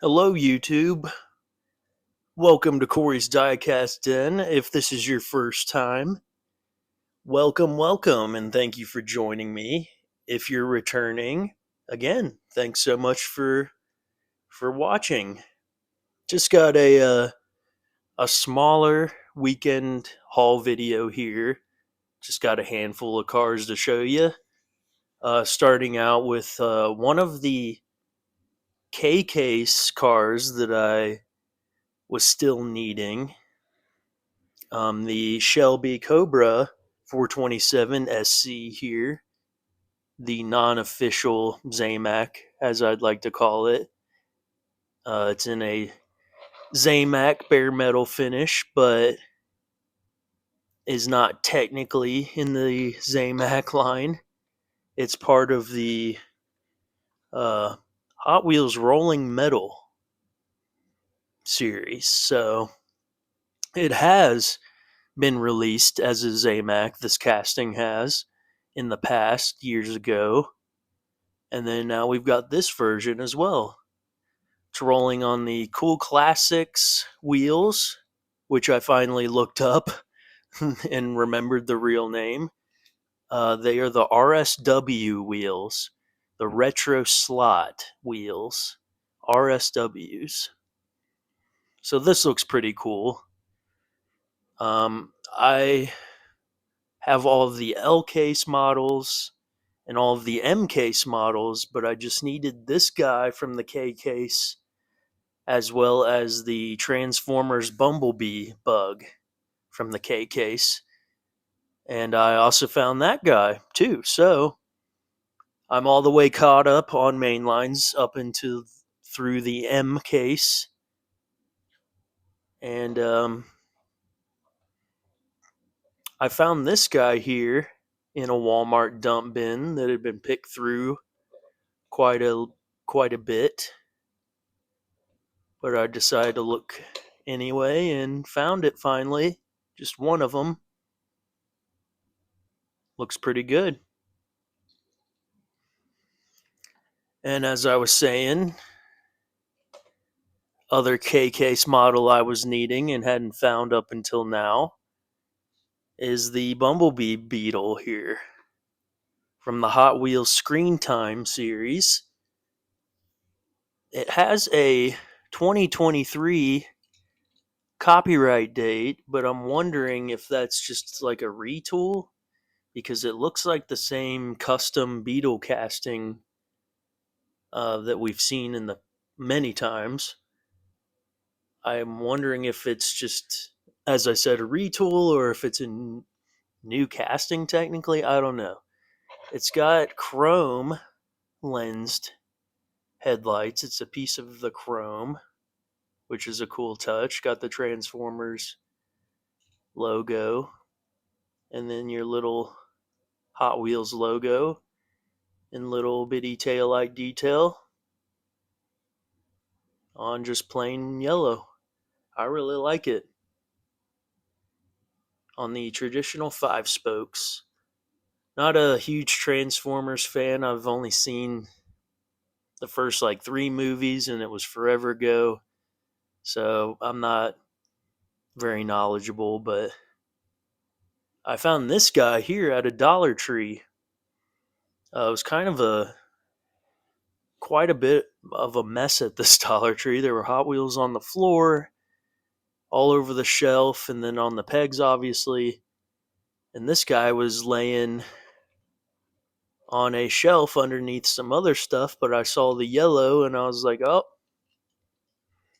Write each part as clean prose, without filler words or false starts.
Hello, YouTube. Welcome to Cory's DieCast Den. If this is your first time, welcome, and thank you for joining me. If you're returning, again, thanks so much for watching. Just got a smaller weekend haul video here. Just got a handful of cars to show you. Starting out with one of the K case cars that I was still needing. The Shelby Cobra 427 SC here, the non-official Zamac, as I'd like to call it. It's in a Zamac bare metal finish, but is not technically in the Zamac line. It's part of the uh, Hot Wheels Rolling Metal series, so it has been released as a Zamac. This casting has in the past years ago. And then now we've got this version as well. It's rolling on the Cool Classics wheels, which I finally looked up and remembered the real name. They are the RSW wheels, the retro slot wheels, RSWs. So this looks pretty cool. I have all of the L case models and all of the M case models, but I just needed this guy from the K case as well as the Transformers Bumblebee bug from the K case. And I also found that guy too. So I'm all the way caught up on main lines up into through the M case. And I found this guy here in a Walmart dump bin that had been picked through quite a quite a bit. But I decided to look anyway and found it finally. Just one of them. Looks pretty good. And as I was saying, other K case model I was needing and hadn't found up until now is the Bumblebee Beetle here from the Hot Wheels Screen Time series. It has a 2023 copyright date, but I'm wondering if that's just like a retool because it looks like the same custom Beetle casting that we've seen in the many times. I'm wondering if it's just, as I said, a retool or if it's a new casting technically. I don't know. It's got chrome lensed headlights. It's a piece of the chrome, which is a cool touch. Got the Transformers logo and then your little Hot Wheels logo and little bitty taillight detail on just plain yellow. I really like it. On the traditional 5 spokes. Not a huge Transformers fan. I've only seen the first like 3 movies and it was forever ago. So I'm not very knowledgeable, but I found this guy here at a Dollar Tree. It was kind of a quite a bit of a mess at this Dollar Tree. There were Hot Wheels on the floor, all over the shelf, and then on the pegs, obviously. And this guy was laying on a shelf underneath some other stuff, but I saw the yellow and I was like, oh,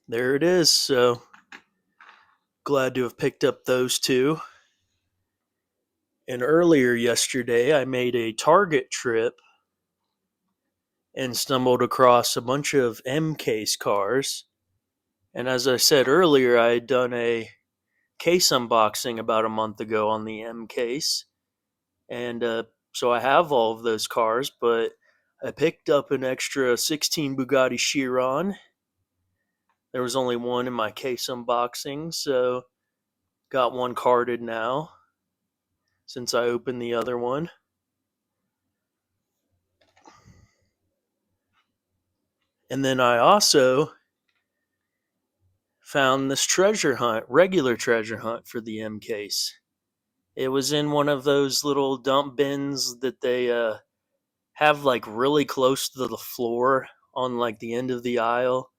there it is. So glad to have picked up those two. And earlier yesterday, I made a Target trip and stumbled across a bunch of M case cars. And as I said earlier, I had done a case unboxing about a month ago on the M case. And so I have all of those cars, but I picked up an extra 16 Bugatti Chiron. There was only one in my case unboxing, so got one carded now since I opened the other one. And then I also found this regular treasure hunt for the M case. It was in one of those little dump bins that they have like really close to the floor on like the end of the aisle,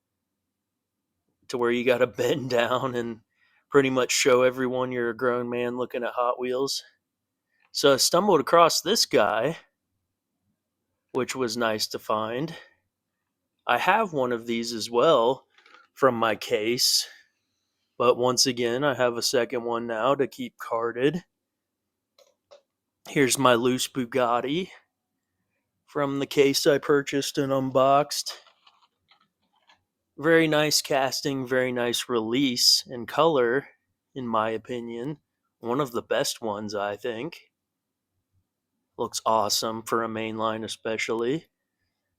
to where you got to bend down and pretty much show everyone you're a grown man looking at Hot Wheels. So I stumbled across this guy, which was nice to find. I have one of these as well from my case, but once again, I have a second one now to keep carded. Here's my loose Bugatti from the case I purchased and unboxed. Very nice casting, very nice release and color, in my opinion. One of the best ones, I think. Looks awesome for a mainline, especially.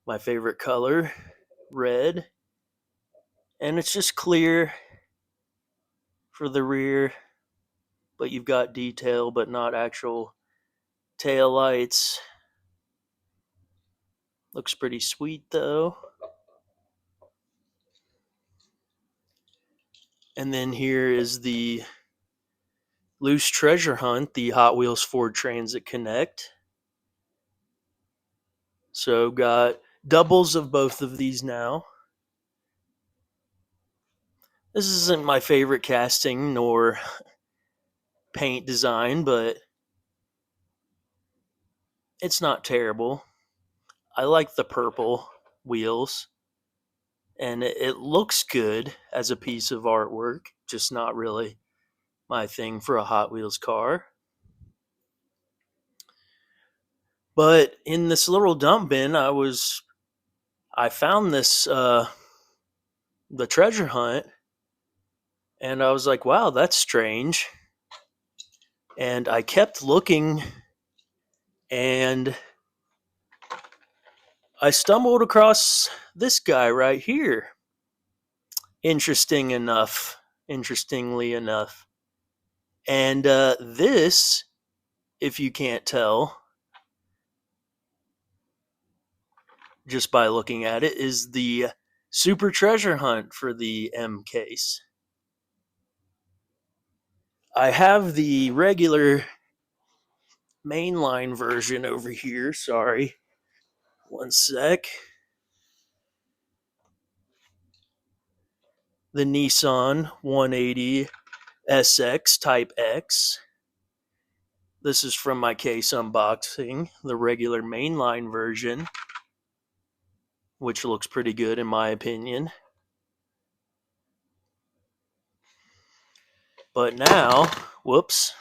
My favorite color, red. And it's just clear for the rear, but you've got detail, but not actual tail lights. Looks pretty sweet, though. And then here is the loose treasure hunt, the Hot Wheels Ford Transit Connect. So got doubles of both of these now. This isn't my favorite casting nor paint design, but it's not terrible. I like the purple wheels, and it looks good as a piece of artwork, just not really my thing for a Hot Wheels car. But in this little dump bin, I found this the treasure hunt, and I was like, wow, that's strange. And I kept looking, and I stumbled across this guy right here. Interestingly enough. And this, if you can't tell just by looking at it, is the Super Treasure Hunt for the M case. I have the regular mainline version over here. Sorry. One sec. The Nissan 180 SX Type X. This is from my case unboxing, the regular mainline version, which looks pretty good in my opinion. But now, whoops,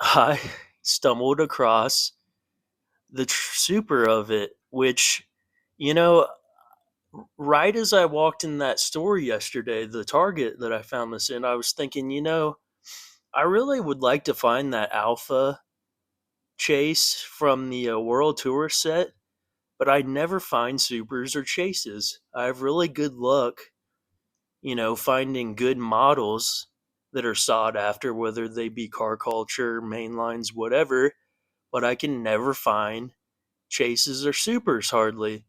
I stumbled across the Super of it, which, you know, right as I walked in that store yesterday, the Target that I found this in, I was thinking, I really would like to find that Alpha chase from the World Tour set, but I never find Supers or chases. I have really good luck, finding good models that are sought after, whether they be car culture, mainlines, whatever, but I can never find chases or supers hardly.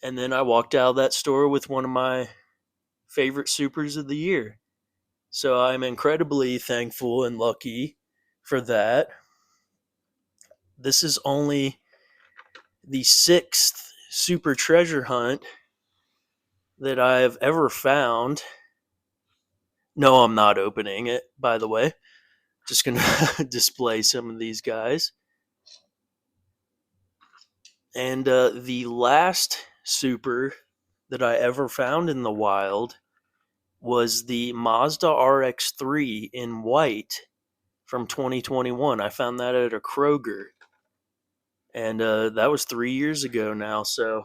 And then I walked out of that store with one of my favorite supers of the year. So I'm incredibly thankful and lucky for that. This is only the 6th super treasure hunt that I've ever found. No, I'm not opening it, by the way. Just going to display some of these guys. And the last super that I ever found in the wild was the Mazda RX-3 in white from 2021. I found that at a Kroger. And that was 3 years ago now, so